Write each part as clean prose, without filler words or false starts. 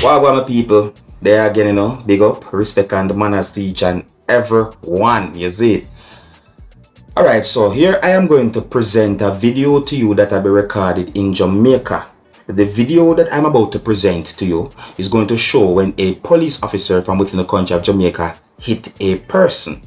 Well, my people, there again, you know, big up, respect and manners to each and everyone, you see it. Alright, so here I am going to present a video to you that I be recorded in Jamaica. The video that I'm about to present to you is going to show when a police officer from within the country of Jamaica hit a person.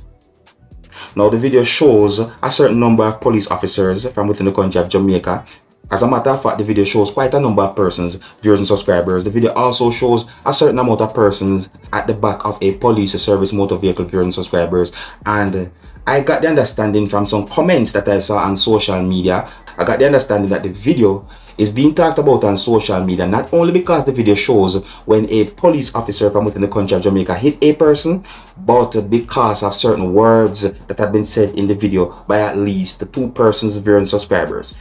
Now the video shows a certain number of police officers from within the country of Jamaica. As a matter of fact, the video shows quite a number of persons, viewers and subscribers. The video also shows a certain amount of persons at the back of a police service motor vehicle, viewers and subscribers. And I got the understanding from some comments that I saw on social media. I got the understanding that the video is being talked about on social media not only because the video shows when a police officer from within the country of Jamaica hit a person, but because of certain words that have been said in the video by at least the two persons, viewers and subscribers.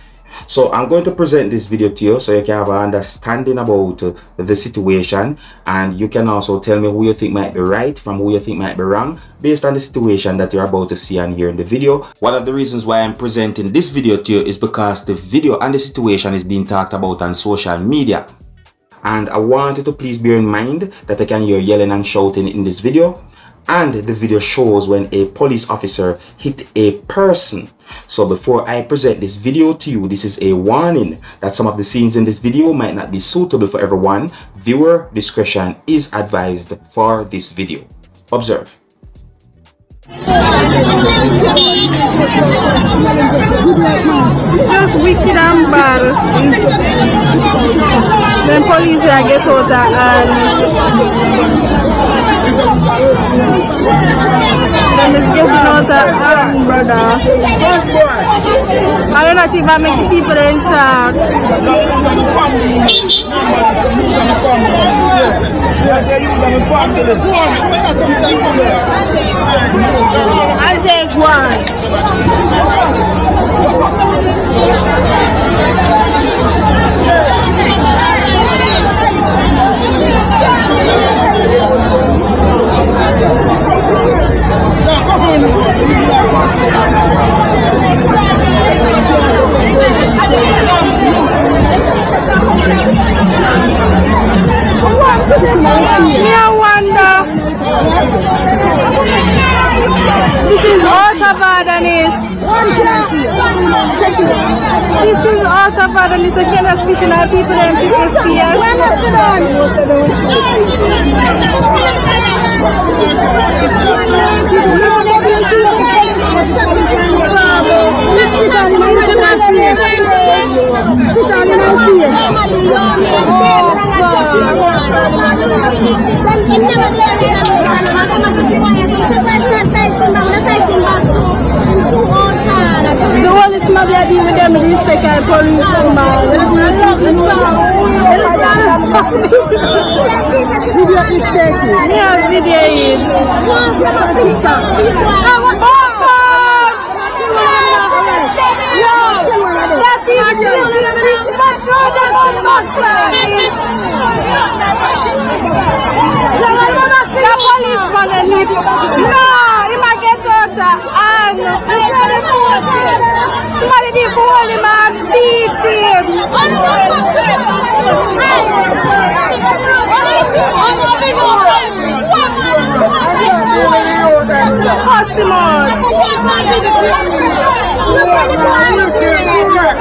So I'm going to present this video to you so you can have an understanding about the situation, and you can also tell me who you think might be right from who you think might be wrong based on the situation that you're about to see and hear in the video. One of the reasons why I'm presenting this video to you is because the video and the situation is being talked about on social media. And I want you to please bear in mind that I can hear yelling and shouting in this video. And the video shows when a police officer hit a person. So before I present this video to you, this is a warning that some of the scenes in this video might not be suitable for everyone. Viewer discretion is advised for this video. Observe. Just wicked and bad. Then police get out and then it's getting out brother. I don't know if I make people in talk. I'll take one. I wonder. This is autobadanis. This is autobadanis. I cannot speak to our people and people the one is not yet even them in this second police video is shaking. Yeah, video is. Somebody be holy man, beat him.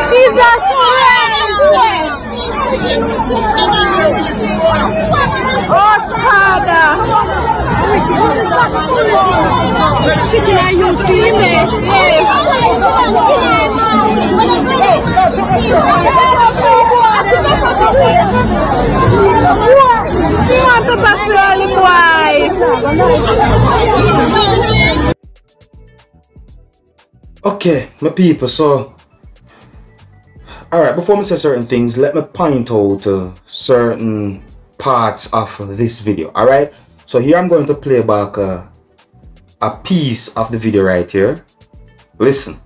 Jesus oh, Father. Okay, my people, so alright, before I say certain things, let me point out certain parts of this video. Alright, so here I'm going to play back a piece of the video right here. Listen.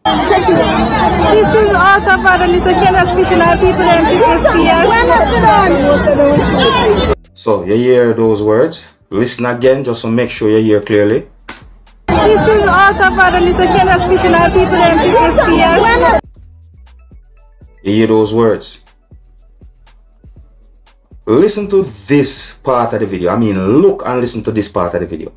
This is also for the little cannot speak to our people and So you hear those words? Listen again just to make sure you hear clearly. This is also for the little cannot speak to our people and You hear those words? Listen to this part of the video. I mean, look and listen to this part of the video.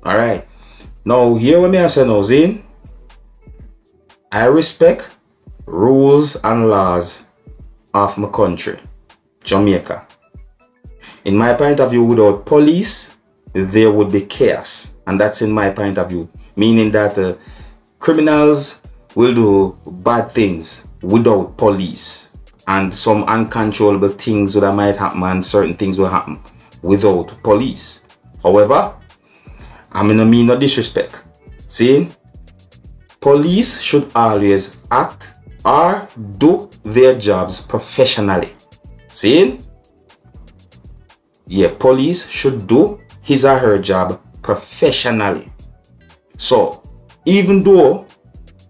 Alright. Now, here what me I say now, Zane. I respect rules and laws of my country, Jamaica. In my point of view, without police, there would be chaos. And that's in my point of view. Meaning that criminals will do bad things without police. And some uncontrollable things that might happen and certain things will happen without police. However, I'm in a mean no disrespect. See? Police should always act or do their jobs professionally. See? Yeah, police should do his or her job professionally. So, even though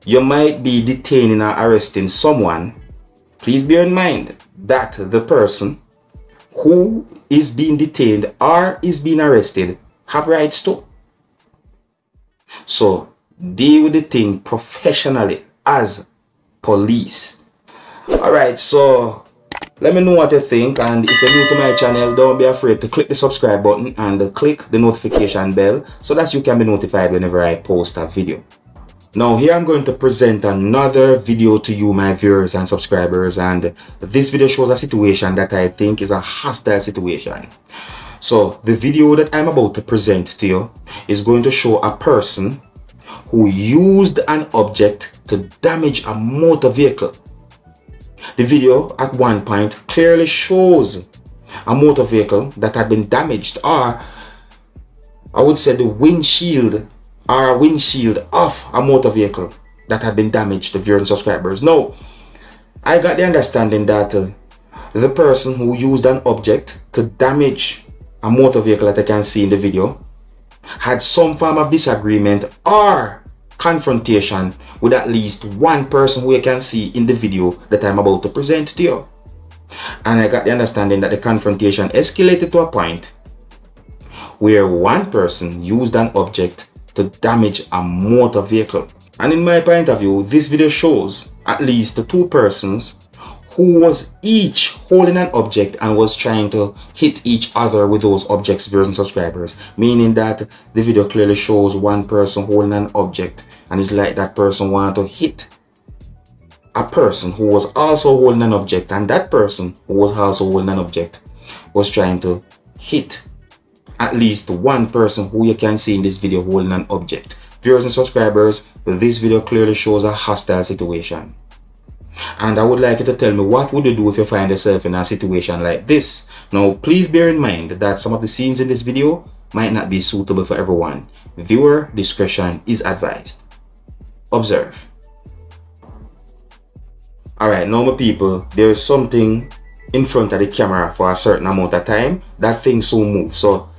you might be detaining or arresting someone, please bear in mind that the person who is being detained or is being arrested have rights too. So, deal with the thing professionally as police. Alright, so let me know what you think, and if you're new to my channel, don't be afraid to click the subscribe button and click the notification bell so that you can be notified whenever I post a video. Now here I'm going to present another video to you, my viewers and subscribers, and this video shows a situation that I think is a hostile situation. So the video that I'm about to present to you is going to show a person who used an object to damage a motor vehicle. The video at one point clearly shows a motor vehicle that had been damaged, or I would say the windshield or a windshield of a motor vehicle that had been damaged, the viewers and subscribers. Now, I got the understanding that the person who used an object to damage a motor vehicle that I can see in the video had some form of disagreement or confrontation with at least one person who you can see in the video that I'm about to present to you. And I got the understanding that the confrontation escalated to a point where one person used an object to damage a motor vehicle. And in my point of view, this video shows at least two persons who was each holding an object and was trying to hit each other with those objects, viewers and subscribers. Meaning that the video clearly shows one person holding an object, and it's like that person wanted to hit a person who was also holding an object, and that person who was also holding an object was trying to hit at least one person who you can see in this video holding an object. Viewers and subscribers, this video clearly shows a hostile situation. And I would like you to tell me, what would you do if you find yourself in a situation like this? Now, please bear in mind that some of the scenes in this video might not be suitable for everyone. Viewer discretion is advised. Observe. Alright, now my people, there is something in front of the camera for a certain amount of time. That thing soon moves. So,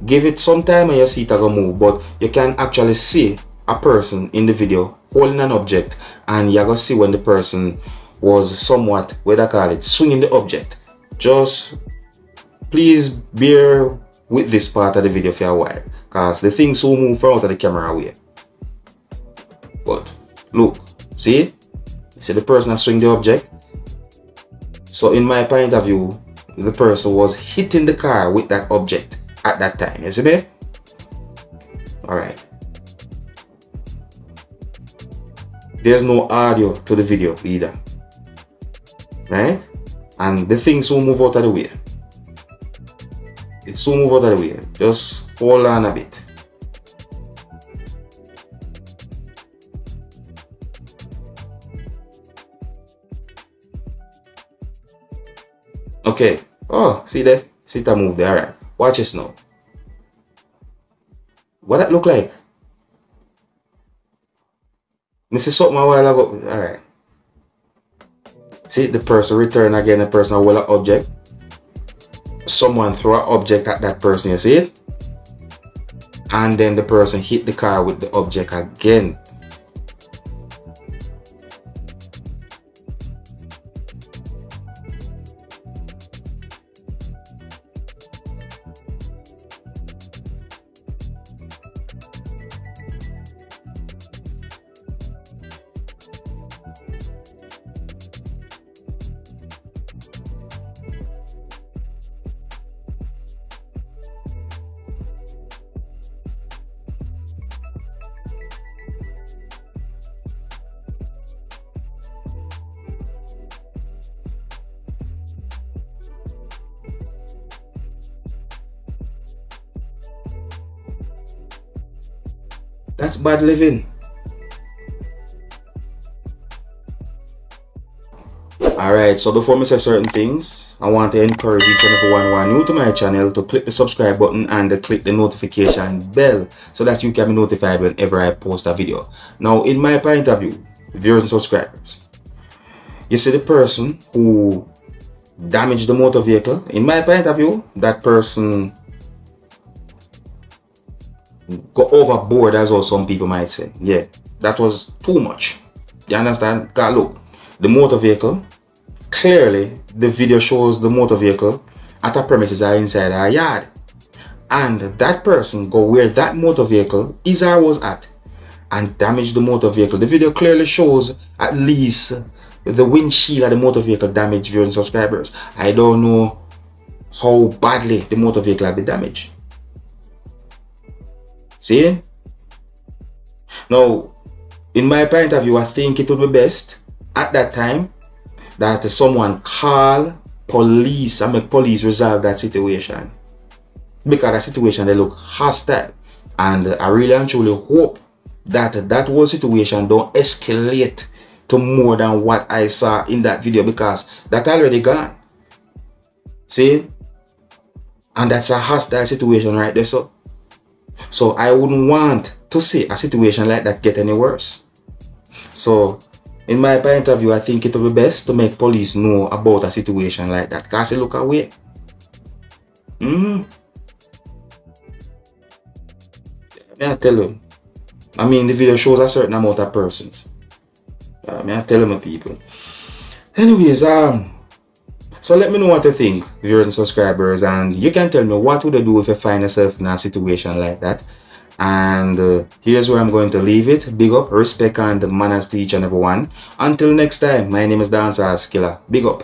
give it some time and you see it gonna move. But you can actually see a person in the video holding an object, and you're gonna see when the person was somewhat, what I call it, swinging the object. Just please bear with this part of the video for a while, because the thing so move from out of the camera away. But look, see the person that swing the object. So in my point of view, the person was hitting the car with that object at that time. You see me? Alright. There's no audio to the video either, right? And the thing soon move out of the way. It soon move out of the way. Just hold on a bit. Okay. Oh, see that? See that move there. Alright. Watch this now. What that look like? This is something a while ago. Alright. See, the person return again, the person will an object. Someone throw an object at that person, you see it? And then the person hit the car with the object again. That's bad living. Alright, so before I say certain things, I want to encourage each and everyone who are new to my channel to click the subscribe button and click the notification bell so that you can be notified whenever I post a video. Now, in my point of view, viewers and subscribers, you see the person who damaged the motor vehicle, in my point of view, that person go overboard, as well some people might say. Yeah, that was too much. You understand? Because look, the motor vehicle, clearly the video shows the motor vehicle at a premises or inside a yard, and that person go where that motor vehicle is or was at and damage the motor vehicle. The video clearly shows at least the windshield of the motor vehicle damaged, viewers and subscribers. I don't know how badly the motor vehicle had been damaged. See? Now, in my point of view, I think it would be best at that time that someone call police and make police resolve that situation, because that situation they look hostile, and I really and truly hope that that whole situation don't escalate to more than what I saw in that video, because that already gone. See? And that's a hostile situation right there. So I wouldn't want to see a situation like that get any worse. So in my point of view, I think it would be best to make police know about a situation like that, because they look away. I tell you, I mean, the video shows a certain amount of persons. I tell you, my people. Anyways, so let me know what you think, viewers and subscribers, and you can tell me what would you do if you find yourself in a situation like that. And here's where I'm going to leave it. Big up, respect, and manners to each and every one. Until next time, my name is Dancehall Skilla. Big up.